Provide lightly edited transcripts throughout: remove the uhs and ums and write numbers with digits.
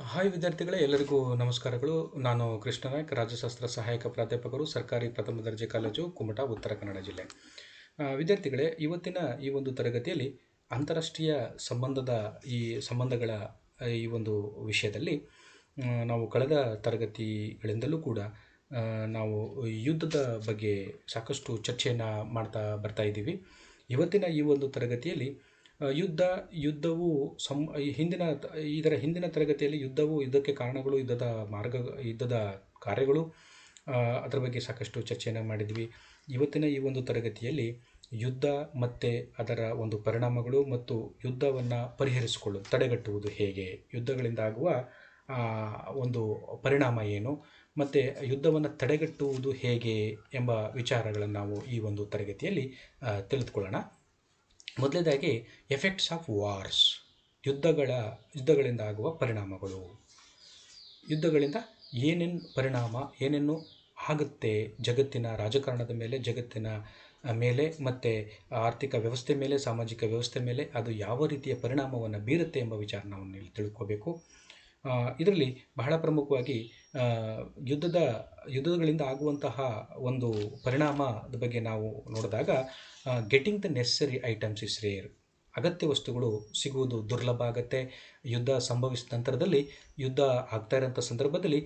Hi ವಿದ್ಯಾರ್ಥಿಗಳೇ, ಎಲ್ಲರಿಗೂ ನಮಸ್ಕಾರಗಳು. ನಾನು ಕೃಷ್ಣ ನಾಯ್ಕ್, ರಾಜ್ಯಶಾಸ್ತ್ರ ಸಹಾಯಕ ಪ್ರಾಧ್ಯಾಪಕರು, ಸರ್ಕಾರಿ ಪ್ರಥಮ ದರ್ಜೆ ಕಾಲೇಜು, ಕುಮಟಾ, ಉತ್ತರ ಕನ್ನಡ ಜಿಲ್ಲೆ. ವಿದ್ಯಾರ್ಥಿಗಳೇ, ಇವತ್ತಿನ ಈ ಒಂದು ತರಗತಿಯಲ್ಲಿ ಅಂತಾರಾಷ್ಟ್ರೀಯ ಸಂಬಂಧಗಳ ಈ ಒಂದು ವಿಷಯದಲ್ಲಿ ನಾವು ಕಳೆದ ತರಗತಿಗಳಿಂದಲೂ ಕೂಡ ನಾವು ಯುದ್ಧದ ಬಗ್ಗೆ ಸಾಕಷ್ಟು ಚರ್ಚೆಯನ್ನು ಮಾಡ್ತಾ ಬರ್ತಾ ಇದ್ದೀವಿ. ಇವತ್ತಿನ ಈ ಒಂದು ತರಗತಿಯಲ್ಲಿ ಯುದ್ಧವು ಇದರ ಹಿಂದಿನ ತರಗತಿಯಲ್ಲಿ ಯುದ್ಧಕ್ಕೆ ಕಾರಣಗಳು, ಯುದ್ಧದ ಕಾರ್ಯಗಳು, ಅದರ ಬಗ್ಗೆ ಸಾಕಷ್ಟು ಚರ್ಚೆಯನ್ನು ಮಾಡಿದ್ವಿ. ಇವತ್ತಿನ ಈ ಒಂದು ತರಗತಿಯಲ್ಲಿ ಯುದ್ಧ ಮತ್ತು ಅದರ ಒಂದು ಪರಿಣಾಮಗಳು ಮತ್ತು ಯುದ್ಧವನ್ನು ತಡೆಗಟ್ಟುವುದು ಹೇಗೆ, ಯುದ್ಧಗಳಿಂದ ಆಗುವ ಒಂದು ಪರಿಣಾಮ ಏನು, ಮತ್ತು ಯುದ್ಧವನ್ನು ತಡೆಗಟ್ಟುವುದು ಹೇಗೆ ಎಂಬ ವಿಚಾರಗಳನ್ನು ನಾವು ಈ ಒಂದು ತರಗತಿಯಲ್ಲಿ ತಿಳಿದುಕೊಳ್ಳೋಣ. ಮೊದಲನೇದಾಗಿ ಎಫೆಕ್ಟ್ಸ್ ಆಫ್ ವಾರ್ಸ್, ಯುದ್ಧಗಳಿಂದ ಆಗುವ ಪರಿಣಾಮಗಳು. ಯುದ್ಧಗಳಿಂದ ಏನೇನು ಆಗುತ್ತೆ ಜಗತ್ತಿನ ರಾಜಕಾರಣದ ಮೇಲೆ, ಜಗತ್ತಿನ ಮೇಲೆ, ಮತ್ತು ಆರ್ಥಿಕ ವ್ಯವಸ್ಥೆ ಮೇಲೆ, ಸಾಮಾಜಿಕ ವ್ಯವಸ್ಥೆ ಮೇಲೆ ಅದು ಯಾವ ರೀತಿಯ ಪರಿಣಾಮವನ್ನು ಬೀರುತ್ತೆ ಎಂಬ ವಿಚಾರ ನಾವು ಇಲ್ಲಿ ತಿಳ್ಕೋಬೇಕು. ಇದರಲ್ಲಿ ಬಹಳ ಪ್ರಮುಖವಾಗಿ ಯುದ್ಧಗಳಿಂದ ಆಗುವಂತಹ ಒಂದು ಪರಿಣಾಮದ ಬಗ್ಗೆ ನಾವು ನೋಡಿದಾಗ, getting the necessary items is rare. ಅಗತ್ಯ ವಸ್ತುಗಳು ಸಿಗುವುದು ದುರ್ಲಭ ಆಗುತ್ತೆ. ಯುದ್ಧ ಸಂಭವಿಸಿದ ನಂತರದಲ್ಲಿ, ಯುದ್ಧ ಆಗ್ತಾ ಇರೋಂಥ ಸಂದರ್ಭದಲ್ಲಿ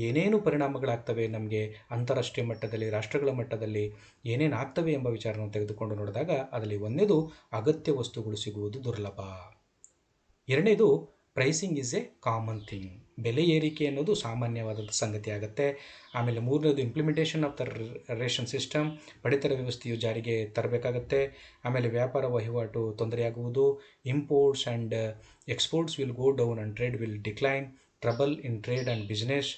ಏನೇನು ಪರಿಣಾಮಗಳಾಗ್ತವೆ, ನಮಗೆ ಅಂತಾರಾಷ್ಟ್ರೀಯ ಮಟ್ಟದಲ್ಲಿ, ರಾಷ್ಟ್ರಗಳ ಮಟ್ಟದಲ್ಲಿ ಏನೇನು ಆಗ್ತವೆ ಎಂಬ ವಿಚಾರವನ್ನು ತೆಗೆದುಕೊಂಡು ನೋಡಿದಾಗ, ಅದರಲ್ಲಿ ಒಂದನೇದು ಅಗತ್ಯ ವಸ್ತುಗಳು ಸಿಗುವುದು ದುರ್ಲಭ. ಎರಡನೇದು pricing is a common thing, ಬೆಲೆ ಏರಿಕೆ ಅನ್ನೋದು ಸಾಮಾನ್ಯವಾದಂಥ ಸಂಗತಿ ಆಗುತ್ತೆ. ಆಮೇಲೆ ಮೂರನೇದು implementation of the ration system, ಪಡಿತರ ವ್ಯವಸ್ಥೆಯು ಜಾರಿಗೆ ತರಬೇಕಾಗತ್ತೆ. ಆಮೇಲೆ ವ್ಯಾಪಾರ ವಹಿವಾಟು ತೊಂದರೆಯಾಗುವುದು. Imports and exports will go down and trade will decline. Trouble in trade and business,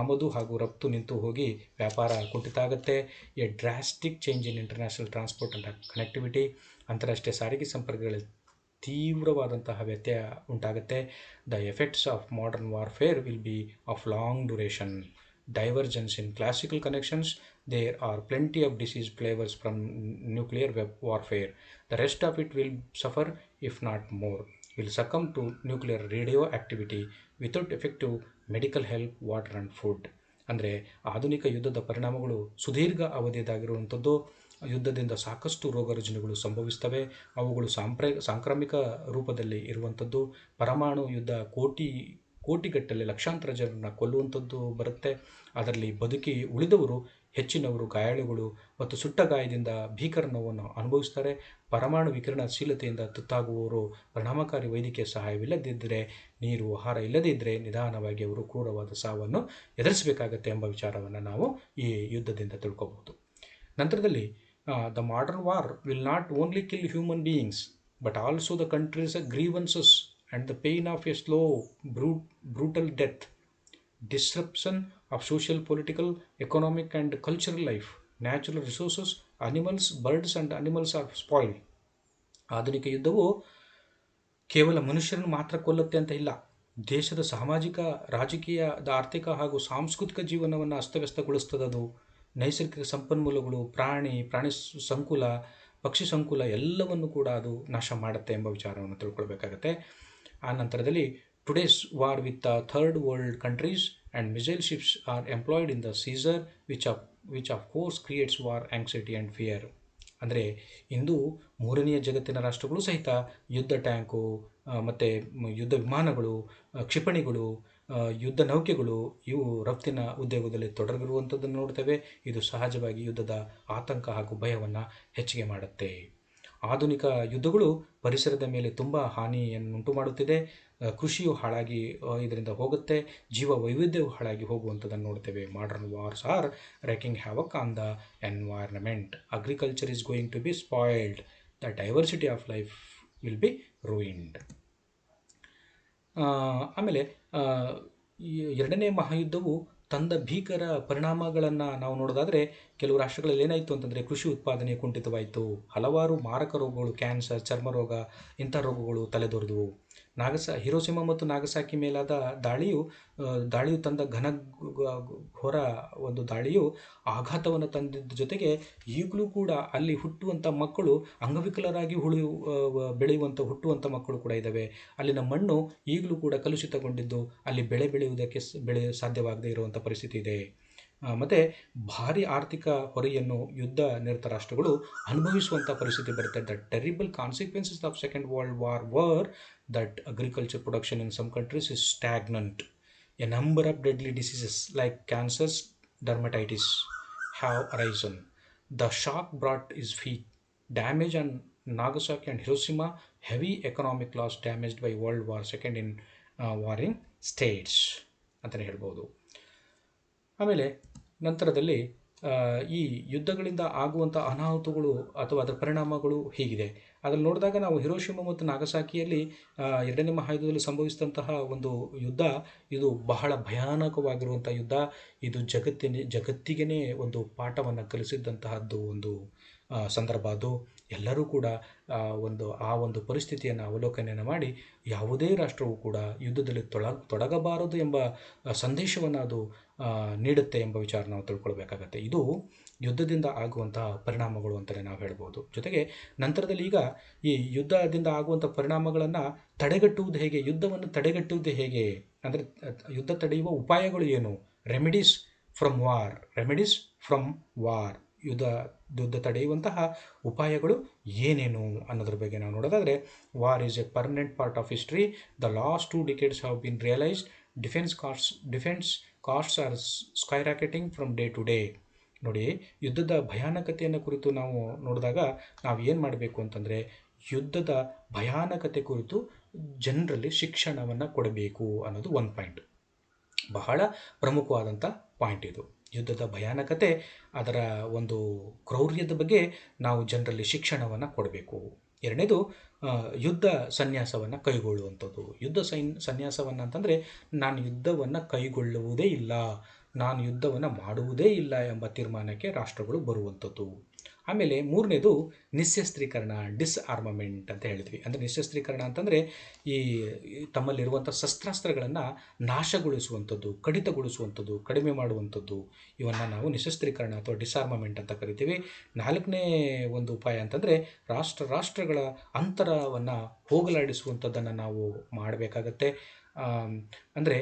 ಆಮದು ಹಾಗೂ ರಫ್ತು ನಿಂತು ಹೋಗಿ ವ್ಯಾಪಾರ ಕುಂಠಿತ ಆಗುತ್ತೆ. A drastic change in international transport and connectivity, ಅಂತಾರಾಷ್ಟ್ರೀಯ ಸಾರಿಗೆ ಸಂಪರ್ಕಗಳಲ್ಲಿ ತೀವ್ರವಾದಂತಹ ವ್ಯತ್ಯಯ ಉಂಟಾಗುತ್ತೆ. The effects of modern warfare will be of long duration. Divergence in classical connections, there are plenty of disease flavours from nuclear warfare. The rest of it will suffer, if not more, will succumb to nuclear radioactivity without effective medical help, water and food. ಅಂದರೆ ಆಧುನಿಕ ಯುದ್ಧದ ಪರಿಣಾಮಗಳು ಸುದೀರ್ಘ ಅವಧಿಯದಾಗಿರುವಂಥದ್ದು. ಯುದ್ಧದಿಂದ ಸಾಕಷ್ಟು ರೋಗ ರುಜಿನಗಳು ಸಂಭವಿಸ್ತವೆ. ಅವುಗಳು ಸಾಂಕ್ರಾಮಿಕ ರೂಪದಲ್ಲಿ ಇರುವಂಥದ್ದು. ಪರಮಾಣು ಯುದ್ಧ ಕೋಟಿಗಟ್ಟಲೆ ಲಕ್ಷಾಂತರ ಜನರನ್ನು ಕೊಲ್ಲುವಂಥದ್ದು ಬರುತ್ತೆ. ಅದರಲ್ಲಿ ಬದುಕಿ ಉಳಿದವರು ಹೆಚ್ಚಿನವರು ಗಾಯಾಳುಗಳು ಮತ್ತು ಸುಟ್ಟ ಗಾಯದಿಂದ ಭೀಕರ ನೋವನ್ನು ಅನುಭವಿಸ್ತಾರೆ. ಪರಮಾಣು ವಿಕಿರಣಶೀಲತೆಯಿಂದ ತುತ್ತಾಗುವವರು ಪರಿಣಾಮಕಾರಿ ವೈದ್ಯಕೀಯ ಸಹಾಯವಿಲ್ಲದಿದ್ದರೆ, ನೀರು ಆಹಾರ ಇಲ್ಲದೇ ಇದ್ದರೆ ನಿಧಾನವಾಗಿ ಅವರು ಕ್ರೂರವಾದ ಸಾವನ್ನು ಎದುರಿಸಬೇಕಾಗತ್ತೆ ಎಂಬ ವಿಚಾರವನ್ನು ನಾವು ಈ ಯುದ್ಧದಿಂದ ತಿಳ್ಕೋಬಹುದು. ನಂತರದಲ್ಲಿ the modern war will not only kill human beings but also the country's grievances and the pain of a slow, brutal death, disruption of social, political, economic and cultural life, natural resources, birds and animals are spoiled. ಆಧುನಿಕ ಯುದ್ಧವು ಕೇವಲ ಮನುಷ್ಯರನ್ನು ಮಾತ್ರ ಕೊಲ್ಲುತ್ತೆ ಅಂತ ಇಲ್ಲ, ದೇಶದ ಸಾಮಾಜಿಕ, ರಾಜಕೀಯ, ಆರ್ಥಿಕ ಹಾಗೂ ಸಾಂಸ್ಕೃತಿಕ ಜೀವನವನ್ನು ಅಸ್ತವ್ಯಸ್ತಗೊಳಿಸ್ತದದು. ನೈಸರ್ಗಿಕ ಸಂಪನ್ಮೂಲಗಳು, ಪ್ರಾಣಿ ಸಂಕುಲ, ಪಕ್ಷಿ ಸಂಕುಲ ಎಲ್ಲವನ್ನು ಕೂಡ ಅದು ನಾಶ ಮಾಡುತ್ತೆ ಎಂಬ ವಿಚಾರವನ್ನು ತಿಳ್ಕೊಳ್ಬೇಕಾಗತ್ತೆ. ಆ ನಂತರದಲ್ಲಿ today's war with third world countries and missile ships are employed in the seas which of course creates war anxiety and fear. ಅಂದರೆ ಇಂದು ಮೂರನೆಯ ಜಗತ್ತಿನ ರಾಷ್ಟ್ರಗಳು ಸಹಿತ ಯುದ್ಧ ಟ್ಯಾಂಕು ಮತ್ತು ಯುದ್ಧ ವಿಮಾನಗಳು, ಕ್ಷಿಪಣಿಗಳು, ಯುದ್ಧ ನೌಕೆಗಳು ಇವು ರಫ್ತಿನ ಉದ್ಯೋಗದಲ್ಲಿ ತೊಡಗಿರುವಂಥದ್ದನ್ನು ನೋಡ್ತೇವೆ. ಇದು ಸಹಜವಾಗಿ ಯುದ್ಧದ ಆತಂಕ ಹಾಗೂ ಭಯವನ್ನು ಹೆಚ್ಚಿಗೆ ಮಾಡುತ್ತೆ. ಆಧುನಿಕ ಯುದ್ಧಗಳು ಪರಿಸರದ ಮೇಲೆ ತುಂಬ ಹಾನಿಯನ್ನುಂಟು ಮಾಡುತ್ತಿದೆ. ಕೃಷಿಯು ಹಾಳಾಗಿ ಇದರಿಂದ ಹೋಗುತ್ತೆ. ಜೀವ ವೈವಿಧ್ಯವು ಹಾಳಾಗಿ ಹೋಗುವಂಥದ್ದನ್ನು ನೋಡ್ತೇವೆ. Modern wars are raking havoc on the environment. Agriculture is going to be spoiled. The diversity of life will be ruined. ಆಮೇಲೆ ಎರಡನೇ ಮಹಾಯುದ್ಧವು ತಂದ ಭೀಕರ ಪರಿಣಾಮಗಳನ್ನು ನಾವು ನೋಡೋದಾದರೆ, ಕೆಲವು ರಾಷ್ಟ್ರಗಳಲ್ಲಿ ಏನಾಯಿತು ಅಂತಂದರೆ ಕೃಷಿ ಉತ್ಪಾದನೆ ಕುಂಠಿತವಾಯಿತು. ಹಲವಾರು ಮಾರಕ ರೋಗಗಳು, ಕ್ಯಾನ್ಸರ್, ಚರ್ಮ ರೋಗ, ಇಂಥ ರೋಗಗಳು ತಲೆದೋರಿದವು. ಹಿರೋಶಿಮಾ ಮತ್ತು ನಾಗಸಾಕಿ ಮೇಲಾದ ದಾಳಿಯು ತಂದ ಘೋರ ಒಂದು ದಾಳಿಯು ಆಘಾತವನ್ನು ತಂದಿದ್ದ ಜೊತೆಗೆ ಈಗಲೂ ಕೂಡ ಅಲ್ಲಿ ಹುಟ್ಟುವಂಥ ಮಕ್ಕಳು ಅಂಗವಿಕಲರಾಗಿ ಬೆಳೆಯುವಂಥ ಹುಟ್ಟುವಂಥ ಮಕ್ಕಳು ಕೂಡ ಇದ್ದಾವೆ. ಅಲ್ಲಿನ ಮಣ್ಣು ಈಗಲೂ ಕೂಡ ಕಲುಷಿತಗೊಂಡಿದ್ದು ಅಲ್ಲಿ ಬೆಳೆಯುವುದಕ್ಕೆ ಸಾಧ್ಯವಾಗದೇ ಇರುವಂಥ ಪರಿಸ್ಥಿತಿ ಇದೆ. ಮತ್ತು ಭಾರಿ ಆರ್ಥಿಕ ಹೊರೆಯನ್ನು ಯುದ್ಧ ನಿರತ ರಾಷ್ಟ್ರಗಳು ಅನುಭವಿಸುವಂಥ ಪರಿಸ್ಥಿತಿ ಬರುತ್ತೆ. The terrible consequences of second world war were that agriculture production in some countries is stagnant. A number of deadly diseases like cancers, dermatitis have arisen. The shock brought is feet. Damage on Nagasaki and Hiroshima, heavy economic loss damaged by World War II in warring states ಅಂತಲೇ ಹೇಳ್ಬೋದು. ಆಮೇಲೆ ನಂತರದಲ್ಲಿ ಈ ಯುದ್ಧಗಳಿಂದ ಆಗುವಂಥ ಅನಾಹುತಗಳು ಅಥವಾ ಅದರ ಪರಿಣಾಮಗಳು ಹೀಗಿದೆ. ಅದನ್ನು ನೋಡಿದಾಗ ನಾವು ಹಿರೋಶಿಮಾ ಮತ್ತು ನಾಗಸಾಕಿಯಲ್ಲಿ ಎರಡನೇ ಮಹಾಯುದ್ಧದಲ್ಲಿ ಸಂಭವಿಸಿದಂತಹ ಒಂದು ಯುದ್ಧ, ಇದು ಬಹಳ ಭಯಾನಕವಾಗಿರುವಂಥ ಯುದ್ಧ. ಇದು ಜಗತ್ತಿಗೇ ಒಂದು ಪಾಠವನ್ನು ಕಲಿಸಿದ್ದಂತಹದ್ದು ಒಂದು ಸಂದರ್ಭ. ಅದು ಎಲ್ಲರೂ ಕೂಡ ಆ ಒಂದು ಪರಿಸ್ಥಿತಿಯನ್ನು ಅವಲೋಕನೆಯನ್ನು ಮಾಡಿ ಯಾವುದೇ ರಾಷ್ಟ್ರವೂ ಕೂಡ ಯುದ್ಧದಲ್ಲಿ ತೊಡಗಬಾರದು ಎಂಬ ಸಂದೇಶವನ್ನು ಅದು ನೀಡುತ್ತೆ ಎಂಬ ವಿಚಾರ ನಾವು ತಿಳ್ಕೊಳ್ಬೇಕಾಗತ್ತೆ. ಇದು ಯುದ್ಧದಿಂದ ಆಗುವಂತಹ ಪರಿಣಾಮಗಳು ಅಂತಲೇ ನಾವು ಹೇಳ್ಬೋದು. ಜೊತೆಗೆ ನಂತರದಲ್ಲಿ ಈಗ ಈ ಯುದ್ಧದಿಂದ ಆಗುವಂಥ ಪರಿಣಾಮಗಳನ್ನು ತಡೆಗಟ್ಟುವುದು ಹೇಗೆ, ಯುದ್ಧವನ್ನು ತಡೆಗಟ್ಟುವುದು ಹೇಗೆ ಅಂದರೆ ಯುದ್ಧ ತಡೆಯುವ ಉಪಾಯಗಳು ಏನು, ರೆಮಿಡೀಸ್ ಫ್ರಮ್ ವಾರ್, ಯುದ್ಧ ತಡೆಯುವಂತಹ ಉಪಾಯಗಳು ಏನೇನು ಅನ್ನೋದ್ರ ಬಗ್ಗೆ ನಾವು ನೋಡೋದಾದರೆ, war is a permanent part of history. The last 2 decades have been realised. Defence costs are skyrocketing from day to day. ನೋಡಿ, ಯುದ್ಧದ ಭಯಾನಕತೆಯನ್ನು ಕುರಿತು ನಾವು ನೋಡಿದಾಗ ನಾವು ಏನು ಮಾಡಬೇಕು ಅಂತಂದರೆ, ಯುದ್ಧದ ಭಯಾನಕತೆ ಕುರಿತು ಜನರಲ್ಲಿ ಶಿಕ್ಷಣವನ್ನು ಕೊಡಬೇಕು ಅನ್ನೋದು ಒಂದು ಪಾಯಿಂಟ್, ಬಹಳ ಪ್ರಮುಖವಾದಂಥ ಪಾಯಿಂಟ್ ಇದು. ಯುದ್ಧದ ಭಯಾನಕತೆ, ಅದರ ಒಂದು ಕ್ರೌರ್ಯದ ಬಗ್ಗೆ ನಾವು ಜನರಲ್ಲಿ ಶಿಕ್ಷಣವನ್ನು ಕೊಡಬೇಕು. ಎರಡನೇದು, ಯುದ್ಧ ಸನ್ಯಾಸವನ್ನು ಕೈಗೊಳ್ಳುವಂಥದ್ದು. ಯುದ್ಧ ಸನ್ಯಾಸವನ್ನು ಅಂತಂದರೆ ನಾನು ಯುದ್ಧವನ್ನು ಕೈಗೊಳ್ಳುವುದೇ ಇಲ್ಲ, ನಾನು ಯುದ್ಧವನ್ನು ಮಾಡುವುದೇ ಇಲ್ಲ ಎಂಬ ತೀರ್ಮಾನಕ್ಕೆ ರಾಷ್ಟ್ರಗಳು ಬರುವಂಥದ್ದು. ಆಮೇಲೆ ಮೂರನೇದು ನಿಶ್ಶಸ್ತ್ರೀಕರಣ, ಡಿಸ್ಆರ್ಮಮೆಂಟ್ ಅಂತ ಹೇಳಿದ್ವಿ. ಅಂದರೆ ನಿಶ್ಶಸ್ತ್ರೀಕರಣ ಅಂತಂದರೆ ಈ ತಮ್ಮಲ್ಲಿರುವಂಥ ಶಸ್ತ್ರಾಸ್ತ್ರಗಳನ್ನು ನಾಶಗೊಳಿಸುವಂಥದ್ದು, ಕಡಿತಗೊಳಿಸುವಂಥದ್ದು, ಕಡಿಮೆ ಮಾಡುವಂಥದ್ದು, ಇವನ್ನು ನಾವು ನಿಶ್ಶಸ್ತ್ರೀಕರಣ ಅಥವಾ ಡಿಸ್ಆರ್ಮಮೆಂಟ್ ಅಂತ ಕರಿತೀವಿ. ನಾಲ್ಕನೇ ಒಂದು ಉಪಾಯ ಅಂತಂದರೆ ರಾಷ್ಟ್ರಗಳ ಅಂತರವನ್ನು ಹೋಗಲಾಡಿಸುವಂಥದ್ದನ್ನು ನಾವು ಮಾಡಬೇಕಾಗತ್ತೆ. ಅಂದರೆ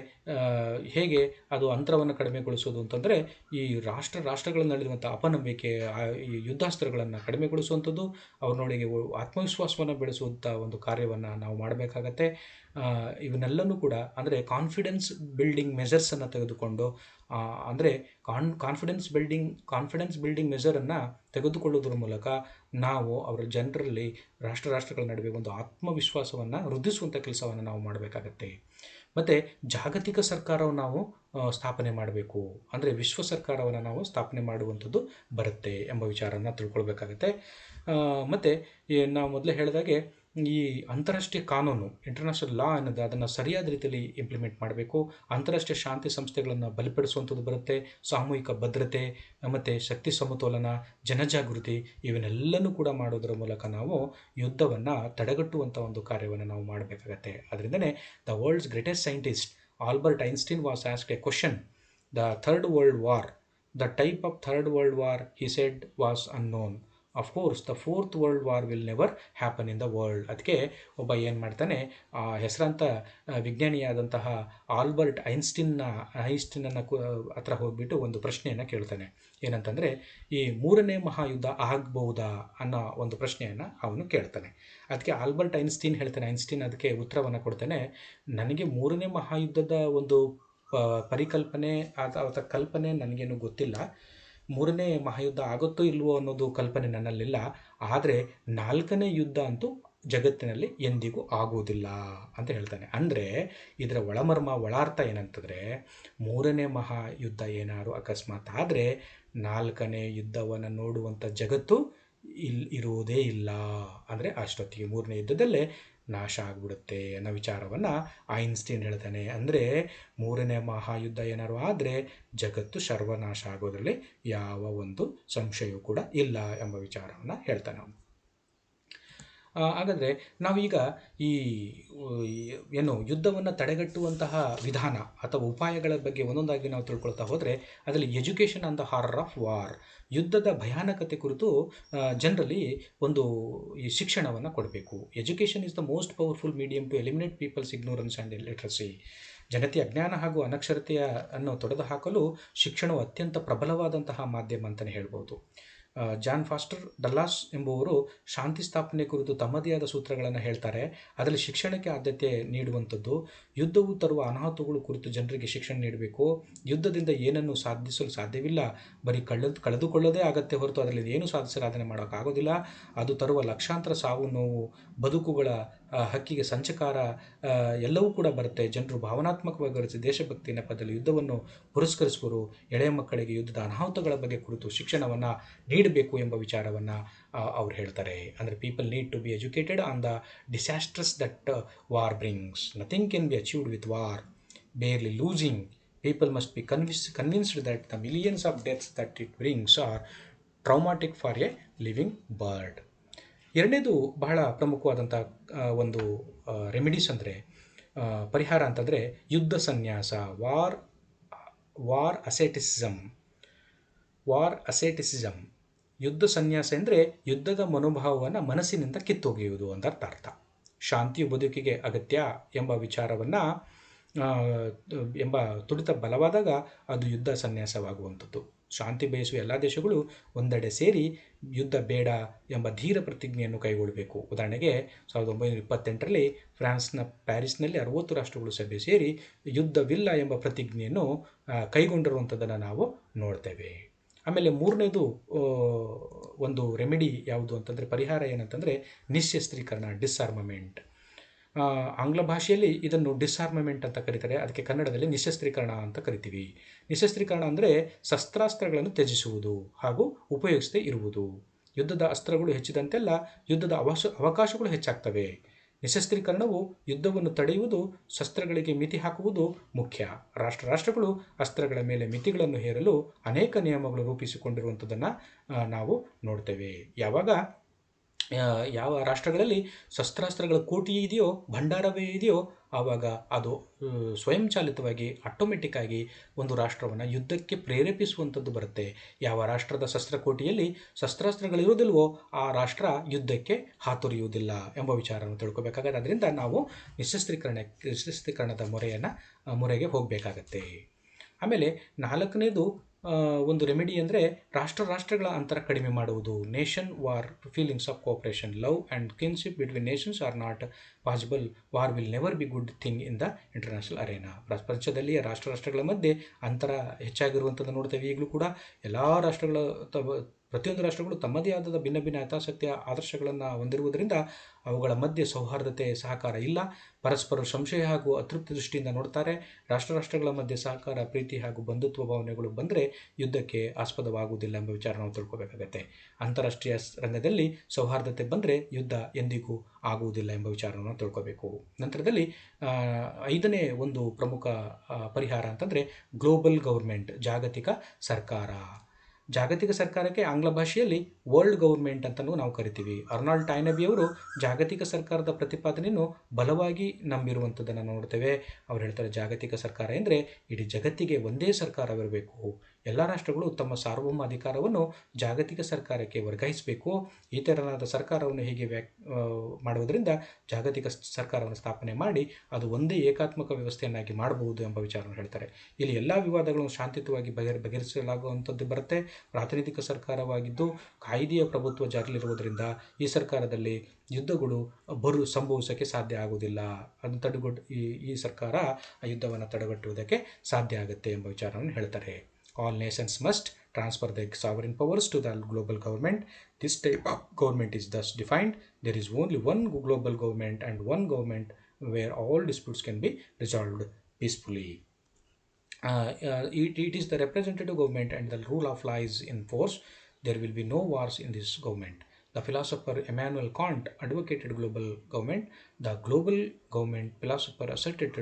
ಹೇಗೆ ಅದು ಅಂತರವನ್ನು ಕಡಿಮೆಗೊಳಿಸೋದು ಅಂತಂದರೆ, ಈ ರಾಷ್ಟ್ರಗಳಲ್ಲಿ ನಡೆಯುವಂಥ ಅಪನಂಬಿಕೆ, ಈ ಯುದ್ಧಾಸ್ತ್ರಗಳನ್ನು ಕಡಿಮೆಗೊಳಿಸುವಂಥದ್ದು, ಅವ್ರನ್ನೊಳಗೆ ಆತ್ಮವಿಶ್ವಾಸವನ್ನು ಬೆಳೆಸುವಂಥ ಒಂದು ಕಾರ್ಯವನ್ನು ನಾವು ಮಾಡಬೇಕಾಗತ್ತೆ. ಇವನ್ನೆಲ್ಲನೂ ಕೂಡ ಅಂದರೆ ಕಾನ್ಫಿಡೆನ್ಸ್ ಬಿಲ್ಡಿಂಗ್ ಮೆಜರ್ಸನ್ನು ತೆಗೆದುಕೊಂಡು, ಅಂದರೆ ಕಾನ್ಫಿಡೆನ್ಸ್ ಬಿಲ್ಡಿಂಗ್ ಮೆಜರನ್ನು ತೆಗೆದುಕೊಳ್ಳೋದ್ರ ಮೂಲಕ ನಾವು ಅವರ ಜನರಲ್ಲಿ ರಾಷ್ಟ್ರಗಳ ನಡುವೆ ಒಂದು ಆತ್ಮವಿಶ್ವಾಸವನ್ನು ವೃದ್ಧಿಸುವಂಥ ಕೆಲಸವನ್ನು ನಾವು ಮಾಡಬೇಕಾಗತ್ತೆ. ಮತ್ತು ಜಾಗತಿಕ ಸರ್ಕಾರವನ್ನು ನಾವು ಸ್ಥಾಪನೆ ಮಾಡಬೇಕು, ಅಂದರೆ ವಿಶ್ವ ಸರ್ಕಾರವನ್ನು ನಾವು ಸ್ಥಾಪನೆ ಮಾಡುವಂಥದ್ದು ಬರುತ್ತೆ ಎಂಬ ವಿಚಾರವನ್ನು ತಿಳ್ಕೊಳ್ಬೇಕಾಗತ್ತೆ. ಮತ್ತು ನಾವು ಮೊದಲೇ ಹೇಳಿದಾಗೆ ಈ ಅಂತಾರಾಷ್ಟ್ರೀಯ ಕಾನೂನು, ಇಂಟರ್ನ್ಯಾಷನಲ್ ಲಾ ಅನ್ನೋದು, ಅದನ್ನು ಸರಿಯಾದ ರೀತಿಯಲ್ಲಿ ಇಂಪ್ಲಿಮೆಂಟ್ ಮಾಡಬೇಕು. ಅಂತಾರಾಷ್ಟ್ರೀಯ ಶಾಂತಿ ಸಂಸ್ಥೆಗಳನ್ನು ಬಲಪಡಿಸುವಂಥದ್ದು ಬರುತ್ತೆ. ಸಾಮೂಹಿಕ ಭದ್ರತೆ ಮತ್ತು ಶಕ್ತಿ ಸಮತೋಲನ, ಜನಜಾಗೃತಿ, ಇವನ್ನೆಲ್ಲನೂ ಕೂಡ ಮಾಡೋದರ ಮೂಲಕ ನಾವು ಯುದ್ಧವನ್ನು ತಡೆಗಟ್ಟುವಂಥ ಒಂದು ಕಾರ್ಯವನ್ನು ನಾವು ಮಾಡಬೇಕಾಗತ್ತೆ. ಅದರಿಂದನೇ the world's greatest scientist Albert Einstein was asked a question, the third world war, the type of third world war he said was unknown. Of course the fourth world war will never happen in the world. ಅದಕ್ಕೆ ಒಬ್ಬ ಏನು ಮಾಡ್ತಾನೆ, ಹೆಸರಾಂತ ವಿಜ್ಞಾನಿಯಾದಂತಹ Albert ಐನ್ಸ್ಟೀನ್ನ ಹತ್ರ ಹೋಗ್ಬಿಟ್ಟು ಒಂದು ಪ್ರಶ್ನೆಯನ್ನು ಕೇಳ್ತಾನೆ. ಏನಂತಂದರೆ, ಈ ಮೂರನೇ ಮಹಾಯುದ್ಧ ಆಗಬಹುದಾ ಅನ್ನೋ ಒಂದು ಪ್ರಶ್ನೆಯನ್ನು ಅವನು ಕೇಳ್ತಾನೆ. ಅದಕ್ಕೆ ಆಲ್ಬರ್ಟ್ ಐನ್ಸ್ಟೀನ್ ಹೇಳ್ತಾನೆ, ಅದಕ್ಕೆ ಉತ್ತರವನ್ನು ಕೊಡ್ತಾನೆ, ನನಗೆ ಮೂರನೇ ಮಹಾಯುದ್ಧದ ಒಂದು ಪರಿಕಲ್ಪನೆ ಅಥವಾ ಕಲ್ಪನೆ ನನಗೇನು ಗೊತ್ತಿಲ್ಲ. ಮೂರನೇ ಮಹಾಯುದ್ಧ ಆಗುತ್ತೋ ಇಲ್ವೋ ಅನ್ನೋದು ಕಲ್ಪನೆ ನನ್ನಲ್ಲಿಲ್ಲ. ಆದರೆ 4ನೇ ಯುದ್ಧ ಅಂತೂ ಜಗತ್ತಿನಲ್ಲಿ ಎಂದಿಗೂ ಆಗುವುದಿಲ್ಲ ಅಂತ ಹೇಳ್ತಾನೆ. ಅಂದರೆ ಇದರ ಒಳಾರ್ಥ ಏನಂತಂದರೆ, ಮೂರನೇ ಮಹಾಯುದ್ಧ ಏನಾದ್ರು ಅಕಸ್ಮಾತ್ ಆದರೆ 4ನೇ ಯುದ್ಧವನ್ನು ನೋಡುವಂಥ ಜಗತ್ತು ಇರುವುದೇ ಇಲ್ಲ. ಅಂದರೆ ಅಷ್ಟೊತ್ತಿಗೆ ಮೂರನೇ ಯುದ್ಧದಲ್ಲೇ ನಾಶ ಆಗಿಬಿಡುತ್ತೆ ಅನ್ನೋ ವಿಚಾರವನ್ನು ಐನ್ಸ್ಟೀನ್ ಹೇಳ್ತಾನೆ. ಅಂದರೆ ಮೂರನೇ ಮಹಾಯುದ್ಧ ಏನಾದ್ರು ಆದರೆ ಜಗತ್ತು ಸರ್ವನಾಶ ಆಗೋದ್ರಲ್ಲಿ ಯಾವ ಒಂದು ಸಂಶಯವೂ ಕೂಡ ಇಲ್ಲ ಎಂಬ ವಿಚಾರವನ್ನು ಹೇಳ್ತಾನೆ ಅವನು. ಹಾಗಾದರೆ ನಾವೀಗ ಈ ಏನು ಯುದ್ಧವನ್ನು ತಡೆಗಟ್ಟುವಂತಹ ವಿಧಾನ ಅಥವಾ ಉಪಾಯಗಳ ಬಗ್ಗೆ ಒಂದೊಂದಾಗಿ ನಾವು ತಿಳ್ಕೊಳ್ತಾ ಹೋದರೆ ಅದರಲ್ಲಿ education on the horror of war, ಯುದ್ಧದ ಭಯಾನಕತೆ ಕುರಿತು ಜನರಲ್ಲಿ ಒಂದು ಈ ಶಿಕ್ಷಣವನ್ನು ಕೊಡಬೇಕು. Education is the most powerful medium to eliminate people's ignorance and illiteracy. ಜನತೆಯ ಅಜ್ಞಾನ ಹಾಗೂ ಅನಕ್ಷರತೆಯನ್ನು ತೊಡೆದು ಹಾಕಲು ಶಿಕ್ಷಣವು ಅತ್ಯಂತ ಪ್ರಬಲವಾದಂತಹ ಮಾಧ್ಯಮ ಅಂತಲೇ ಹೇಳ್ಬೋದು. ಜಾನ್ ಫಾಸ್ಟರ್ ಡಲ್ಲಾಸ್ ಎಂಬುವರು ಶಾಂತಿ ಸ್ಥಾಪನೆ ಕುರಿತು ತಮ್ಮದೇ ಆದ ಸೂತ್ರಗಳನ್ನು ಹೇಳ್ತಾರೆ. ಅದರಲ್ಲಿ ಶಿಕ್ಷಣಕ್ಕೆ ಆದ್ಯತೆ ನೀಡುವಂಥದ್ದು, ಯುದ್ಧವು ತರುವ ಅನಾಹುತಗಳು ಕುರಿತು ಜನರಿಗೆ ಶಿಕ್ಷಣ ನೀಡಬೇಕು. ಯುದ್ಧದಿಂದ ಏನನ್ನು ಸಾಧಿಸಲು ಸಾಧ್ಯವಿಲ್ಲ, ಬರೀ ಕಳೆದುಕೊಳ್ಳೋದೇ ಆಗತ್ತೆ ಹೊರತು ಅದರಲ್ಲಿ ಏನು ಸಾಧನೆ ಮಾಡೋಕ್ಕಾಗೋದಿಲ್ಲ. ಅದು ತರುವ ಲಕ್ಷಾಂತರ ಸಾವು ನೋವು, ಬದುಕುಗಳ ಹಕ್ಕಿಗೆ ಸಂಚಕಾರ ಎಲ್ಲವೂ ಕೂಡ ಬರುತ್ತೆ. ಜನರು ಭಾವನಾತ್ಮಕವಾಗಿ ದೇಶಭಕ್ತಿ ನೆಪದಲ್ಲಿ ಯುದ್ಧವನ್ನು ಪುರಸ್ಕರಿಸುವರು. ಎಳೆಯ ಮಕ್ಕಳಿಗೆ ಯುದ್ಧದ ಅನಾಹುತಗಳ ಬಗ್ಗೆ ಕುರಿತು ಶಿಕ್ಷಣವನ್ನು ನೀಡಬೇಕು ಎಂಬ ವಿಚಾರವನ್ನು ಅವ್ರು ಹೇಳ್ತಾರೆ. ಅಂದರೆ people need to be educated on the disasters that war brings. Nothing can be achieved with war, barely losing. People must be convinced that the millions of deaths that it brings are traumatic for a living bird. ಎರಡನೇದು ಬಹಳ ಪ್ರಮುಖವಾದಂಥ ಒಂದು remedies ಅಂದರೆ ಪರಿಹಾರ ಅಂತಂದರೆ ಯುದ್ಧ ಸನ್ಯಾಸ, war ಅಸೆಟಿಸಿಸಮ್. ಯುದ್ಧ ಸನ್ಯಾಸ ಅಂದರೆ ಯುದ್ಧದ ಮನೋಭಾವವನ್ನು ಮನಸ್ಸಿನಿಂದ ಕಿತ್ತೊಗೆಯುವುದು ಅಂತ ಅರ್ಥ. ಶಾಂತಿಯು ಬದುಕಿಗೆ ಅಗತ್ಯ ಎಂಬ ವಿಚಾರವನ್ನು ಎಂಬ ತುಡಿತ ಬಲವಾದಾಗ ಅದು ಯುದ್ಧ ಸನ್ಯಾಸವಾಗುವಂಥದ್ದು. ಶಾಂತಿ ಬಯಸುವ ಎಲ್ಲ ದೇಶಗಳು ಒಂದೆಡೆ ಸೇರಿ ಯುದ್ಧ ಬೇಡ ಎಂಬ ಧೀರ ಪ್ರತಿಜ್ಞೆಯನ್ನು ಕೈಗೊಳ್ಳಬೇಕು. ಉದಾಹರಣೆಗೆ 1928ರಲ್ಲಿ ಫ್ರಾನ್ಸ್ನ ಪ್ಯಾರಿಸ್ನಲ್ಲಿ 60 ರಾಷ್ಟ್ರಗಳು ಸಭೆ ಸೇರಿ ಯುದ್ಧವಿಲ್ಲ ಎಂಬ ಪ್ರತಿಜ್ಞೆಯನ್ನು ಕೈಗೊಂಡಿರುವಂಥದ್ದನ್ನು ನಾವು ನೋಡ್ತೇವೆ. ಆಮೇಲೆ ಮೂರನೇದು ಒಂದು ರೆಮಿಡಿ ಯಾವುದು ಅಂತಂದರೆ ಪರಿಹಾರ ಏನಂತಂದರೆ ನಿಶ್ಶಸ್ತ್ರೀಕರಣ, ಡಿಸ್ಆರ್ಮಮೆಂಟ್. ಆಂಗ್ಲ ಭಾಷೆಯಲ್ಲಿ ಇದನ್ನು ಡಿಸ್ಆರ್ಮಮೆಂಟ್ ಅಂತ ಕರೀತಾರೆ, ಅದಕ್ಕೆ ಕನ್ನಡದಲ್ಲಿ ನಿಶ್ಶಸ್ತ್ರೀಕರಣ ಅಂತ ಕರಿತೀವಿ. ನಿಶ್ಶಸ್ತ್ರೀಕರಣ ಅಂದರೆ ಶಸ್ತ್ರಾಸ್ತ್ರಗಳನ್ನು ತ್ಯಜಿಸುವುದು ಹಾಗೂ ಉಪಯೋಗಿಸದೇ ಇರುವುದು. ಯುದ್ಧದ ಅಸ್ತ್ರಗಳು ಹೆಚ್ಚಿದಂತೆಲ್ಲ ಯುದ್ಧದ ಅವಕಾಶಗಳು ಹೆಚ್ಚಾಗ್ತವೆ. ನಿಶ್ಶಸ್ತ್ರೀಕರಣವು ಯುದ್ಧವನ್ನು ತಡೆಯುವುದು, ಶಸ್ತ್ರಗಳಿಗೆ ಮಿತಿ ಹಾಕುವುದು ಮುಖ್ಯ. ರಾಷ್ಟ್ರಗಳು ಅಸ್ತ್ರಗಳ ಮೇಲೆ ಮಿತಿಗಳನ್ನು ಹೇರಲು ಅನೇಕ ನಿಯಮಗಳು ರೂಪಿಸಿಕೊಂಡಿರುವಂಥದ್ದನ್ನು ನಾವು ನೋಡ್ತೇವೆ. ಯಾವ ರಾಷ್ಟ್ರಗಳಲ್ಲಿ ಶಸ್ತ್ರಾಸ್ತ್ರಗಳ ಕೋಟಿ ಇದೆಯೋ, ಭಂಡಾರವೇ ಇದೆಯೋ, ಆವಾಗ ಅದು ಸ್ವಯಂಚಾಲಿತವಾಗಿ ಆಟೋಮೆಟಿಕ್ ಆಗಿ ಒಂದು ರಾಷ್ಟ್ರವನ್ನು ಯುದ್ಧಕ್ಕೆ ಪ್ರೇರೇಪಿಸುವಂಥದ್ದು ಬರುತ್ತೆ. ಯಾವ ರಾಷ್ಟ್ರದ ಶಸ್ತ್ರಕೋಟಿಯಲ್ಲಿ ಶಸ್ತ್ರಾಸ್ತ್ರಗಳಿರುವುದಿಲ್ವೋ ಆ ರಾಷ್ಟ್ರ ಯುದ್ಧಕ್ಕೆ ಹಾತೊರೆಯುವುದಿಲ್ಲ ಎಂಬ ವಿಚಾರವನ್ನು ತಿಳ್ಕೊಬೇಕಾಗತ್ತೆ. ಅದರಿಂದ ನಾವು ನಿಶ್ಶಸ್ತ್ರೀಕರಣದ ಮೊರೆಗೆ ಹೋಗಬೇಕಾಗತ್ತೆ. ಆಮೇಲೆ ನಾಲ್ಕನೇದು ಒಂದು ರೆಮಿಡಿ ಅಂದರೆ ರಾಷ್ಟ್ರಗಳ ಅಂತರ ಕಡಿಮೆ ಮಾಡುವುದು. Nation war feelings of cooperation, love and kinship between nations are not possible. War will never be good thing in the international arena. ಪ್ರಪಂಚದಲ್ಲಿ ರಾಷ್ಟ್ರಗಳ ಮಧ್ಯೆ ಅಂತರ ಹೆಚ್ಚಾಗಿರುವಂಥದ್ದು ನೋಡ್ತೇವೆ. ಈಗಲೂ ಕೂಡ ಎಲ್ಲ ಪ್ರತಿಯೊಂದು ರಾಷ್ಟ್ರಗಳು ತಮ್ಮದೇ ಆದ ಭಿನ್ನ ಹಿತಾಸಕ್ತಿಯ ಆದರ್ಶಗಳನ್ನು ಹೊಂದಿರುವುದರಿಂದ ಅವುಗಳ ಮಧ್ಯೆ ಸೌಹಾರ್ದತೆ, ಸಹಕಾರ ಇಲ್ಲ. ಪರಸ್ಪರ ಸಂಶಯ ಹಾಗೂ ಅತೃಪ್ತಿ ದೃಷ್ಟಿಯಿಂದ ನೋಡ್ತಾರೆ. ರಾಷ್ಟ್ರಗಳ ಮಧ್ಯೆ ಸಹಕಾರ, ಪ್ರೀತಿ ಹಾಗೂ ಬಂಧುತ್ವ ಭಾವನೆಗಳು ಬಂದರೆ ಯುದ್ಧಕ್ಕೆ ಆಸ್ಪದವಾಗುವುದಿಲ್ಲ ಎಂಬ ವಿಚಾರ ನಾವು ತಿಳ್ಕೊಬೇಕಾಗತ್ತೆ. ಅಂತಾರಾಷ್ಟ್ರೀಯ ರಂಗದಲ್ಲಿ ಸೌಹಾರ್ದತೆ ಬಂದರೆ ಯುದ್ಧ ಎಂದಿಗೂ ಆಗುವುದಿಲ್ಲ ಎಂಬ ವಿಚಾರವನ್ನು ತಿಳ್ಕೋಬೇಕು. ನಂತರದಲ್ಲಿ 5ನೇ ಒಂದು ಪ್ರಮುಖ ಪರಿಹಾರ ಅಂತಂದರೆ ಗ್ಲೋಬಲ್ ಗೌರ್ಮೆಂಟ್, ಜಾಗತಿಕ ಸರ್ಕಾರ. ಜಾಗತಿಕ ಸರ್ಕಾರಕ್ಕೆ ಆಂಗ್ಲ ಭಾಷೆಯಲ್ಲಿ ವರ್ಲ್ಡ್ ಗೌರ್ಮೆಂಟ್ ಅಂತಲೂ ನಾವು ಕರಿತೀವಿ. ಅರ್ನಾಲ್ಡ್ ಟಾಯ್ನಬಿ ಅವರು ಜಾಗತಿಕ ಸರ್ಕಾರದ ಪ್ರತಿಪಾದನೆಯನ್ನು ಬಲವಾಗಿ ನಂಬಿರುವಂಥದ್ದನ್ನು ನೋಡ್ತೇವೆ. ಅವ್ರು ಹೇಳ್ತಾರೆ, ಜಾಗತಿಕ ಸರ್ಕಾರ ಎಂದರೆ ಇಡೀ ಜಗತ್ತಿಗೆ ಒಂದೇ ಸರ್ಕಾರವಿರಬೇಕು. ಎಲ್ಲ ರಾಷ್ಟ್ರಗಳು ತಮ್ಮ ಸಾರ್ವಭೌಮ ಅಧಿಕಾರವನ್ನು ಜಾಗತಿಕ ಸರ್ಕಾರಕ್ಕೆ ವರ್ಗಾಯಿಸಬೇಕು. ಈ ತೆರನಾದ ಸರ್ಕಾರವನ್ನು ಹೀಗೆ ಮಾಡುವುದರಿಂದ ಜಾಗತಿಕ ಸರ್ಕಾರವನ್ನು ಸ್ಥಾಪನೆ ಮಾಡಿ ಅದು ಒಂದೇ ಏಕಾತ್ಮಕ ವ್ಯವಸ್ಥೆಯನ್ನಾಗಿ ಮಾಡಬಹುದು ಎಂಬ ವಿಚಾರವನ್ನು ಹೇಳ್ತಾರೆ. ಇಲ್ಲಿ ಎಲ್ಲ ವಿವಾದಗಳನ್ನು ಶಾಂತಿಯುತವಾಗಿ ಬಗೆಹರಿಸಲಾಗುವಂಥದ್ದು ಬರುತ್ತೆ. ಪ್ರಾತಿನಿಧಿಕ ಸರ್ಕಾರವಾಗಿದ್ದು ಕಾಯ್ದೆಯ ಪ್ರಭುತ್ವ ಜಾರಿಯಲ್ಲಿರುವುದರಿಂದ ಈ ಸರ್ಕಾರದಲ್ಲಿ ಯುದ್ಧಗಳು ಸಂಭವಿಸೋಕ್ಕೆ ಸಾಧ್ಯ ಆಗುವುದಿಲ್ಲ. ಅದನ್ನು ಈ ಸರ್ಕಾರ ಆ ಯುದ್ಧವನ್ನು ತಡೆಗಟ್ಟುವುದಕ್ಕೆ ಸಾಧ್ಯ ಆಗುತ್ತೆ ಎಂಬ ವಿಚಾರವನ್ನು ಹೇಳ್ತಾರೆ. All nations must transfer their sovereign powers to the global government. This type of government is thus defined. There is only one global government and one government where all disputes can be resolved peacefully. It is the representative government and the rule of law is in force. There will be no wars in this government. The philosopher Immanuel Kant advocated global government. The global government philosopher asserted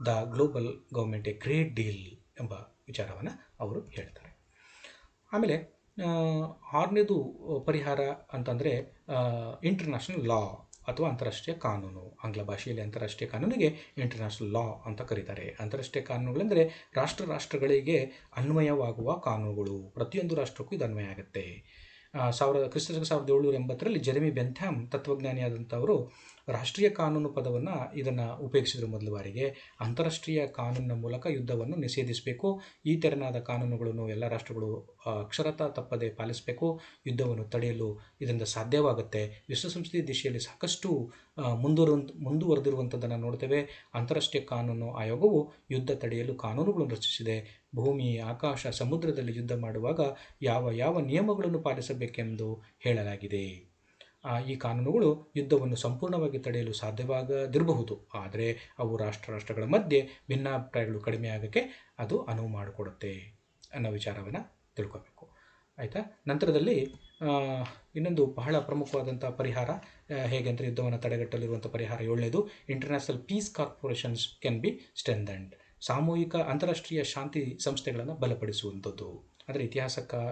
the global government a great deal ಎಂಬ ವಿಚಾರವನ್ನು ಅವರು ಹೇಳ್ತಾರೆ. ಆಮೇಲೆ ಆರನೇದು ಪರಿಹಾರ ಅಂತಂದರೆ international ಲಾ ಅಥವಾ ಅಂತಾರಾಷ್ಟ್ರೀಯ ಕಾನೂನು. ಆಂಗ್ಲ ಭಾಷೆಯಲ್ಲಿ ಅಂತಾರಾಷ್ಟ್ರೀಯ ಕಾನೂನಿಗೆ ಇಂಟರ್ನ್ಯಾಷನಲ್ ಲಾ ಅಂತ ಕರೀತಾರೆ. ಅಂತಾರಾಷ್ಟ್ರೀಯ ಕಾನೂನುಗಳೆಂದರೆ ರಾಷ್ಟ್ರಗಳಿಗೆ ಅನ್ವಯವಾಗುವ ಕಾನೂನುಗಳು. ಪ್ರತಿಯೊಂದು ರಾಷ್ಟ್ರಕ್ಕೂ ಇದು ಅನ್ವಯ ಆಗುತ್ತೆ. ಕ್ರಿಸ್ತಶಕ 1780 ಜೆರೆಮಿ ಬೆಂಥಾಮ್ ತತ್ವಜ್ಞಾನಿಯಾದಂಥವರು ರಾಷ್ಟ್ರೀಯ ಕಾನೂನು ಪದವನ್ನು ಇದನ್ನು ಉಪಯೋಗಿಸಿದ್ರು ಮೊದಲ ಬಾರಿಗೆ. ಅಂತಾರಾಷ್ಟ್ರೀಯ ಕಾನೂನಿನ ಮೂಲಕ ಯುದ್ಧವನ್ನು ನಿಷೇಧಿಸಬೇಕು. ಈ ತೆರನಾದ ಕಾನೂನುಗಳನ್ನು ಎಲ್ಲ ರಾಷ್ಟ್ರಗಳು ಅಕ್ಷರತಃ ತಪ್ಪದೆ ಪಾಲಿಸಬೇಕು. ಯುದ್ಧವನ್ನು ತಡೆಯಲು ಇದರಿಂದ ಸಾಧ್ಯವಾಗುತ್ತೆ. ವಿಶ್ವಸಂಸ್ಥೆಯ ದಿಶೆಯಲ್ಲಿ ಸಾಕಷ್ಟು ಮುಂದುವರೆದಿರುವಂಥದ್ದನ್ನು ನೋಡ್ತೇವೆ. ಅಂತಾರಾಷ್ಟ್ರೀಯ ಕಾನೂನು ಆಯೋಗವು ಯುದ್ಧ ತಡೆಯಲು ಕಾನೂನುಗಳನ್ನು ರಚಿಸಿದೆ. ಭೂಮಿ, ಆಕಾಶ, ಸಮುದ್ರದಲ್ಲಿ ಯುದ್ಧ ಮಾಡುವಾಗ ಯಾವ ನಿಯಮಗಳನ್ನು ಪಾಲಿಸಬೇಕೆಂದು ಹೇಳಲಾಗಿದೆ. ಈ ಕಾನೂನುಗಳು ಯುದ್ಧವನ್ನು ಸಂಪೂರ್ಣವಾಗಿ ತಡೆಯಲು ಸಾಧ್ಯವಾಗದಿರಬಹುದು, ಆದರೆ ಅವು ರಾಷ್ಟ್ರಗಳ ಮಧ್ಯೆ ಭಿನ್ನಾಭಿಪ್ರಾಯಗಳು ಕಡಿಮೆ ಆಗೋಕ್ಕೆ ಅದು ಅನುವು ಮಾಡಿಕೊಡುತ್ತೆ ಅನ್ನೋ ವಿಚಾರವನ್ನು ತಿಳ್ಕೋಬೇಕು. ಆಯಿತಾ. ನಂತರದಲ್ಲಿ ಇನ್ನೊಂದು ಬಹಳ ಪ್ರಮುಖವಾದಂಥ ಪರಿಹಾರ ಹೇಗೆ ಅಂದರೆ ಯುದ್ಧವನ್ನು ತಡೆಗಟ್ಟಲಿರುವಂಥ ಪರಿಹಾರ 7ನೇದು, international peace corporations can be strengthened. ಸಾಮೂಹಿಕ ಅಂತಾರಾಷ್ಟ್ರೀಯ ಶಾಂತಿ ಸಂಸ್ಥೆಗಳನ್ನು ಬಲಪಡಿಸುವಂಥದ್ದು. ಅಂದರೆ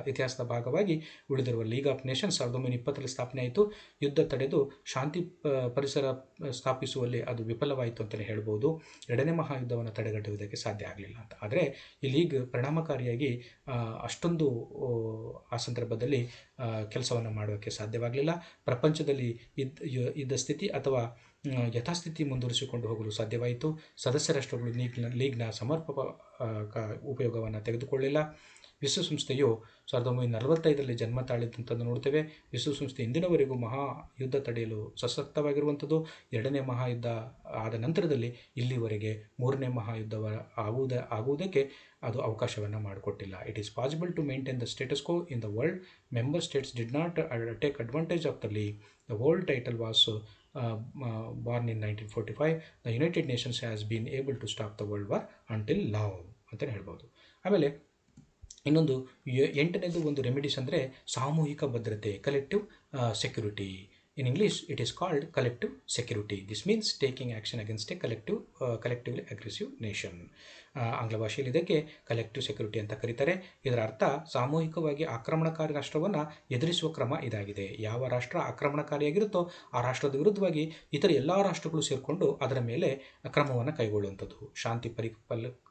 ಇತಿಹಾಸದ ಭಾಗವಾಗಿ ಉಳಿದಿರುವ ಲೀಗ್ ಆಫ್ ನೇಷನ್ಸ್ 1920 ಸ್ಥಾಪನೆ ಆಯಿತು. ಯುದ್ಧ ತಡೆದು ಶಾಂತಿ ಪರಿಸರ ಸ್ಥಾಪಿಸುವಲ್ಲಿ ಅದು ವಿಫಲವಾಯಿತು ಅಂತಲೇ ಹೇಳ್ಬೋದು. 2ನೇ ಮಹಾಯುದ್ಧವನ್ನು ತಡೆಗಟ್ಟುವುದಕ್ಕೆ ಸಾಧ್ಯ ಆಗಲಿಲ್ಲ ಅಂತ. ಆದರೆ ಈ ಲೀಗ್ ಪರಿಣಾಮಕಾರಿಯಾಗಿ ಅಷ್ಟೊಂದು ಆ ಸಂದರ್ಭದಲ್ಲಿ ಕೆಲಸವನ್ನು ಮಾಡೋಕ್ಕೆ ಸಾಧ್ಯವಾಗಲಿಲ್ಲ. ಪ್ರಪಂಚದಲ್ಲಿ ಇದ್ದ ಸ್ಥಿತಿ ಅಥವಾ ಯಥಾಸ್ಥಿತಿ ಮುಂದುವರಿಸಿಕೊಂಡು ಹೋಗಲು ಸಾಧ್ಯವಾಯಿತು. ಸದಸ್ಯ ರಾಷ್ಟ್ರಗಳು ಲೀಗ್ನ ಸಮರ್ಪಕ ಉಪಯೋಗವನ್ನು ತೆಗೆದುಕೊಳ್ಳಲಿಲ್ಲ. ವಿಶ್ವಸಂಸ್ಥೆಯು 1945 ಜನ್ಮ ತಾಳಿದಂಥದ್ದು ನೋಡ್ತೇವೆ. ವಿಶ್ವಸಂಸ್ಥೆ ಇಂದಿನವರೆಗೂ ಮಹಾಯುದ್ಧ ತಡೆಯಲು ಸಶಕ್ತವಾಗಿರುವಂಥದ್ದು. 2ನೇ ಮಹಾಯುದ್ಧ ಆದ ನಂತರದಲ್ಲಿ ಇಲ್ಲಿವರೆಗೆ 3ನೇ ಮಹಾಯುದ್ಧ ಆಗುವುದಕ್ಕೆ ಅದು ಅವಕಾಶವನ್ನು ಮಾಡಿಕೊಟ್ಟಿಲ್ಲ. It is possible to maintain the status quo in the world. Member states did not take advantage of the league. The world title was born in 1945. The United Nations has been able to stop the world war until now ಅಂತಲೇ ಹೇಳ್ಬೋದು. ಆಮೇಲೆ ಇನ್ನೊಂದು 8ನೇದು ಒಂದು remedies ಅಂದರೆ ಸಾಮೂಹಿಕ ಭದ್ರತೆ, collective security. In English, it is called collective security. This means taking action against a collectively aggressive nation. ಆಂಗ್ಲ ಭಾಷೆಯಲ್ಲಿ ಇದಕ್ಕೆ ಕಲೆಕ್ಟಿವ್ ಸೆಕ್ಯೂರಿಟಿ ಅಂತ ಕರೀತಾರೆ. ಇದರ ಅರ್ಥ ಸಾಮೂಹಿಕವಾಗಿ ಆಕ್ರಮಣಕಾರಿ ರಾಷ್ಟ್ರವನ್ನು ಎದುರಿಸುವ ಕ್ರಮ ಇದಾಗಿದೆ. ಯಾವ ರಾಷ್ಟ್ರ ಆಕ್ರಮಣಕಾರಿಯಾಗಿರುತ್ತೋ ಆ ರಾಷ್ಟ್ರದ ವಿರುದ್ಧವಾಗಿ ಇತರ ಎಲ್ಲ ರಾಷ್ಟ್ರಗಳು ಸೇರಿಕೊಂಡು ಅದರ ಮೇಲೆ ಕ್ರಮವನ್ನು ಕೈಗೊಳ್ಳುವಂಥದ್ದು. ಶಾಂತಿ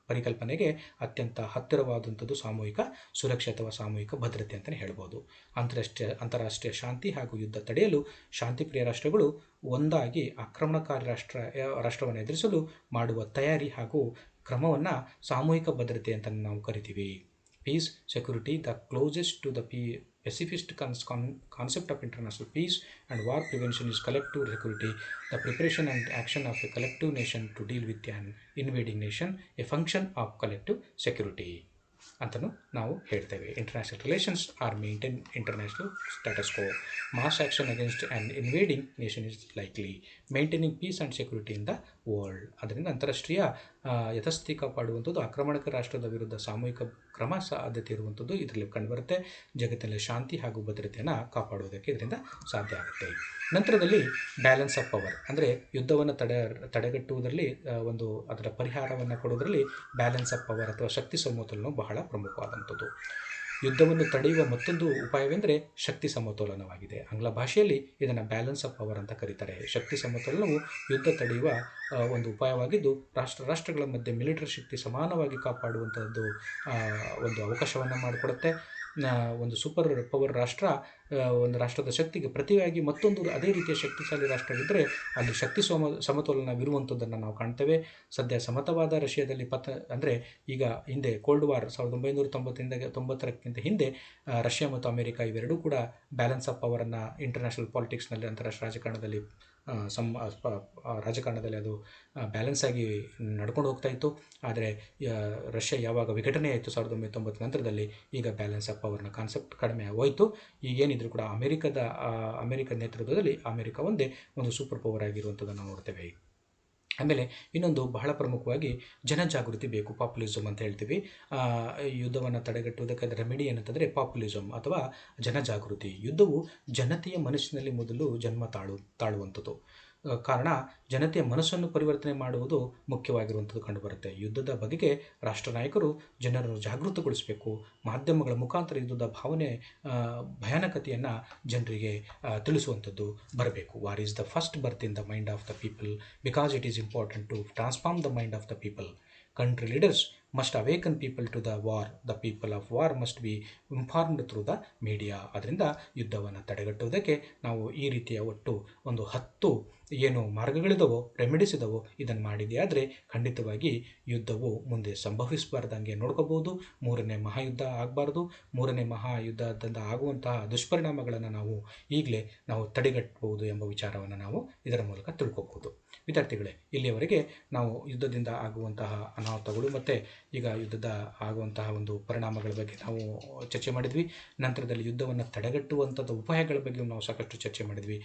ಪರಿಕಲ್ಪನೆಗೆ ಅತ್ಯಂತ ಹತ್ತಿರವಾದಂಥದ್ದು ಸಾಮೂಹಿಕ ಸುರಕ್ಷೆ ಅಥವಾ ಸಾಮೂಹಿಕ ಭದ್ರತೆ ಅಂತಲೇ ಹೇಳ್ಬೋದು. ಅಂತಾರಾಷ್ಟ್ರೀಯ ಶಾಂತಿ ಹಾಗೂ ಯುದ್ಧ ತಡೆಯಲು ಶಾಂತಿಪ್ರಿಯ ರಾಷ್ಟ್ರಗಳು ಒಂದಾಗಿ ಆಕ್ರಮಣಕಾರಿ ರಾಷ್ಟ್ರವನ್ನು ಎದುರಿಸಲು ಮಾಡುವ ತಯಾರಿ ಹಾಗೂ ಕ್ರಮವನ್ನು ಸಾಮೂಹಿಕ ಭದ್ರತೆ ಅಂತ ನಾವು ಕರಿತೀವಿ. Peace security, the closest to the pacifist concept of international peace and war prevention is collective security, the preparation and action of a collective nation to deal with an invading nation, a function of collective security ಅಂತಲೂ ನಾವು ಹೇಳ್ತೇವೆ. International relations are maintain international status quo. Mass action against an invading nation is likely. Maintaining peace and security in the world. ಅದರಿಂದ ಅಂತಾರಾಷ್ಟ್ರೀಯ ಯಥಾಸ್ಥಿತಿ ಕಾಪಾಡುವಂಥದ್ದು, ಆಕ್ರಮಣಕ ರಾಷ್ಟ್ರದ ವಿರುದ್ಧ ಸಾಮೂಹಿಕ ಕ್ರಮ ಸಾಧ್ಯತೆ ಇರುವಂಥದ್ದು ಇದರಲ್ಲಿ ಕಂಡುಬರುತ್ತೆ. ಜಗತ್ತಿನಲ್ಲಿ ಶಾಂತಿ ಹಾಗೂ ಭದ್ರತೆಯನ್ನು ಕಾಪಾಡುವುದಕ್ಕೆ ಇದರಿಂದ ಸಾಧ್ಯ ಆಗುತ್ತೆ. ನಂತರದಲ್ಲಿ ಬ್ಯಾಲೆನ್ಸ್ ಆಫ್ ಪವರ್ ಅಂದರೆ ಯುದ್ಧವನ್ನು ತಡೆಗಟ್ಟುವುದರಲ್ಲಿ ಒಂದು ಅದರ ಪರಿಹಾರವನ್ನು ಕೊಡುವುದರಲ್ಲಿ ಬ್ಯಾಲೆನ್ಸ್ ಆಫ್ ಪವರ್ ಅಥವಾ ಶಕ್ತಿ ಸಮತೋಲನ ಬಹಳ ಪ್ರಮುಖವಾದಂಥದ್ದು. ಯುದ್ಧವನ್ನು ತಡೆಯುವ ಮತ್ತೊಂದು ಉಪಾಯವೆಂದರೆ ಶಕ್ತಿ ಸಮತೋಲನವಾಗಿದೆ. ಆಂಗ್ಲ ಭಾಷೆಯಲ್ಲಿ ಇದನ್ನು ಬ್ಯಾಲೆನ್ಸ್ ಆಫ್ ಪವರ್ ಅಂತ ಕರೀತಾರೆ. ಶಕ್ತಿ ಸಮತೋಲನವು ಯುದ್ಧ ತಡೆಯುವ ಒಂದು ಉಪಾಯವಾಗಿದ್ದು ರಾಷ್ಟ್ರಗಳ ಮಧ್ಯೆ ಮಿಲಿಟರಿ ಶಕ್ತಿ ಸಮಾನವಾಗಿ ಕಾಪಾಡುವಂಥದ್ದು ಒಂದು ಅವಕಾಶವನ್ನು ಮಾಡಿಕೊಡುತ್ತೆ. ಒಂದು ಸೂಪರ್ ಪವರ್ ರಾಷ್ಟ್ರ ಒಂದು ರಾಷ್ಟ್ರದ ಶಕ್ತಿಗೆ ಪ್ರತಿಯಾಗಿ ಮತ್ತೊಂದು ಅದೇ ರೀತಿಯ ಶಕ್ತಿಶಾಲಿ ರಾಷ್ಟ್ರವಿದ್ದರೆ ಅಲ್ಲಿ ಶಕ್ತಿ ಸಮತೋಲನವಿರುವಂಥದ್ದನ್ನು ನಾವು ಕಾಣ್ತೇವೆ. ಸದ್ಯ ಸಮತವಾದ ರಷ್ಯಾದಲ್ಲಿ ಅಂದರೆ ಈಗ ಹಿಂದೆ ಕೋಲ್ಡ್ ವಾರ್ 1990ಕ್ಕಿಂತ ಹಿಂದೆ ರಷ್ಯಾ ಮತ್ತು ಅಮೆರಿಕ ಇವೆರಡೂ ಕೂಡ ಬ್ಯಾಲೆನ್ಸ್ ಆಫ್ ಪವರನ್ನು ಇಂಟರ್ನ್ಯಾಷನಲ್ ಪಾಲಿಟಿಕ್ಸ್ನಲ್ಲಿ ಅಂತಾರಾಷ್ಟ್ರೀಯ ರಾಜಕಾರಣದಲ್ಲಿ ಅದು ಬ್ಯಾಲೆನ್ಸ್ ಆಗಿ ನಡ್ಕೊಂಡು ಹೋಗ್ತಾ ಇತ್ತು. ಆದರೆ ರಷ್ಯಾ ಯಾವಾಗ ವಿಘಟನೆ ಆಯಿತು 1990 ನಂತರದಲ್ಲಿ ಈಗ ಬ್ಯಾಲೆನ್ಸ್ ಆಫ್ ಪವರ್ನ ಕಾನ್ಸೆಪ್ಟ್ ಕಡಿಮೆ ಹೋಯಿತು. ಈಗೇನಿದ್ರು ಕೂಡ ಅಮೆರಿಕದ ನೇತೃತ್ವದಲ್ಲಿ ಅಮೆರಿಕ ಒಂದೇ ಒಂದು ಸೂಪರ್ ಪವರ್ ಆಗಿರುವಂಥದ್ದನ್ನು ನೋಡ್ತೇವೆ. ಆಮೇಲೆ ಇನ್ನೊಂದು ಬಹಳ ಪ್ರಮುಖವಾಗಿ ಜನಜಾಗೃತಿ ಬೇಕು, ಪಾಪ್ಯುಲಿಸಮ್ ಅಂತ ಹೇಳ್ತೀವಿ. ಯುದ್ಧವನ್ನು ತಡೆಗಟ್ಟುವುದಕ್ಕೆ ರೆಮಿಡಿ ಏನಂತಂದರೆ ಪಾಪ್ಯುಲಿಸಮ್ ಅಥವಾ ಜನಜಾಗೃತಿ. ಯುದ್ಧವು ಜನತೆಯ ಮನಸ್ಸಿನಲ್ಲಿ ಮೊದಲು ಜನ್ಮ ತಾಳುವಂಥದ್ದು. ಕಾರಣ ಜನತೆಯ ಮನಸ್ಸನ್ನು ಪರಿವರ್ತನೆ ಮಾಡುವುದು ಮುಖ್ಯವಾಗಿರುವಂಥದ್ದು ಕಂಡುಬರುತ್ತೆ. ಯುದ್ಧದ ಬಗೆಗೆ ರಾಷ್ಟ್ರ ನಾಯಕರು ಜನರನ್ನು ಜಾಗೃತಗೊಳಿಸಬೇಕು. ಮಾಧ್ಯಮಗಳ ಮುಖಾಂತರ ಯುದ್ಧದ ಭಾವನೆ ಭಯಾನಕತೆಯನ್ನು ಜನರಿಗೆ ತಿಳಿಸುವಂಥದ್ದು ಬರಬೇಕು. War is the first birth in the mind of the people because it is important to transform the mind of the people. Country leaders must awaken people to the war. The people of war must be informed through the media. ಅದರಿಂದ ಯುದ್ಧವನ್ನು ತಡೆಗಟ್ಟುವುದಕ್ಕೆ ನಾವು ಈ ರೀತಿಯ ಒಟ್ಟು ಒಂದು 10 ಏನು ಮಾರ್ಗಗಳಿದವೋ, remedies ಇದಾವೋ, ಇದನ್ನು ಮಾಡಿದೆಯಾದರೆ ಖಂಡಿತವಾಗಿ ಯುದ್ಧವು ಮುಂದೆ ಸಂಭವಿಸಬಾರ್ದಂಗೆ ನೋಡ್ಕೋಬೋದು. 3ನೇ ಮಹಾಯುದ್ಧ ಆಗಬಾರ್ದು. 3ನೇ ಮಹಾಯುದ್ಧದಿಂದ ಆಗುವಂತಹ ದುಷ್ಪರಿಣಾಮಗಳನ್ನು ನಾವು ಈಗಲೇ ನಾವು ತಡೆಗಟ್ಟಬಹುದು ಎಂಬ ವಿಚಾರವನ್ನು ನಾವು ಇದರ ಮೂಲಕ ತಿಳ್ಕೊಬೋದು. ವಿದ್ಯಾರ್ಥಿಗಳೇ, ಇಲ್ಲಿಯವರೆಗೆ ನಾವು ಯುದ್ಧದಿಂದ ಆಗುವಂತಹ ಅನಾಹುತಗಳು ಮತ್ತು ಈಗ ಯುದ್ಧದ ಆಗುವಂತಹ ಒಂದು ಪರಿಣಾಮಗಳ ಬಗ್ಗೆ ನಾವು ಚರ್ಚೆ ಮಾಡಿದ್ವಿ. ನಂತರದಲ್ಲಿ ಯುದ್ಧವನ್ನು ತಡೆಗಟ್ಟುವಂಥದ್ದು ಉಪಾಯಗಳ ಬಗ್ಗೆ ನಾವು ಸಾಕಷ್ಟು ಚರ್ಚೆ ಮಾಡಿದ್ವಿ.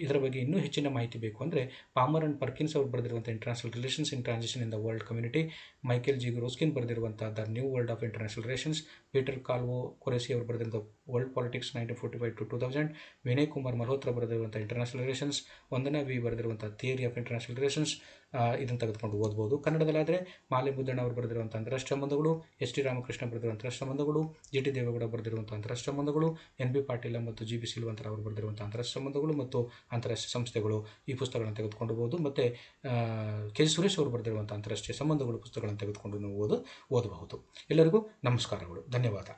ಇದರ ಬಗ್ಗೆ ಇನ್ನೂ ಹೆಚ್ಚಿನ ಮಾಹಿತಿ ಬೇಕು ಅಂದರೆ ಪಾಮರ್ ಆ್ಯಂಡ್ ಪರ್ಕಿನ್ಸ್ ಅವರು ಬರೆದಿರುವಂಥ international relations in transition in the world community, Michael G Roskin ಬರೆದಿರುವಂಥ the new world of international relations, Peter Calvocoressi ಅವರು ಬರೆದಿರುವಂಥ ವರ್ಲ್ಡ್ ಪಾಲಿಟಿಕ್ಸ್ 1945 to 2000, ವಿನಯ್ ಕುಮಾರ್ ಮಲ್ಹೋತ್ರಾ ಬರೆದಿರುವಂಥ ಇಂಟರ್ನ್ಯಾಷನಲ್ ರಿಲೇಷನ್ಸ್, ವಂದನಾ ವಿ ಬರೆದಿರುವಂಥ ಥಿಯರಿ ಆಫ್ ಇಂಟರ್ನ್ಯಾಷನಲ್ ರಿಲೇಷನ್ಸ್, ಇದನ್ನು ತೆಗೆದುಕೊಂಡು ಓದ್ಬೋದು. ಕನ್ನಡದಲ್ಲಾದರೆ ಮಾಲೆ ಮುದ್ದಣ್ಣ ಅವರು ಬರೆದಿರುವಂಥ ಅಂತಾರಾಷ್ಟ್ರೀಯ ಸಂಬಂಧಗಳು, ಎಸ್ ಟಿ ರಾಮಕೃಷ್ಣ ಬರೆದಿರುವಂಥ ಅಂತಾರಾಷ್ಟ್ರೀಯ ಸಂಬಂಧಗಳು, ಜಿ ಟಿ ದೇವೇಗೌಡ ಬರೆದಿರುವಂಥ ಅಂತಾರಾಷ್ಟ್ರೀಯ ಸಂಬಂಧಗಳು, ಎನ್ ಬಿ ಪಾಟೀಲ ಮತ್ತು ಜಿ ಬಿ ಸಿಲ್ವಂತರ ಅವರು ಬರೆದಿರುವಂಥ ಅಂತಾರಾಷ್ಟ್ರೀಯ ಸಂಬಂಧಗಳು ಮತ್ತು ಅಂತಾರಾಷ್ಟ್ರೀಯ ಸಂಸ್ಥೆಗಳು, ಈ ಪುಸ್ತಕಗಳನ್ನು ತೆಗೆದುಕೊಂಡಬಹುದು. ಮತ್ತು ಕೆ ಸುರೇಶ್ ಅವರು ಬರೆದಿರುವಂಥ ಅಂತಾರಾಷ್ಟ್ರೀಯ ಸಂಬಂಧಗಳು ಪುಸ್ತಕಗಳನ್ನು ತೆಗೆದುಕೊಂಡು ನೀವು ಓದಬಹುದು. ಎಲ್ಲರಿಗೂ ನಮಸ್ಕಾರಗಳು, ಧನ್ಯವಾದ.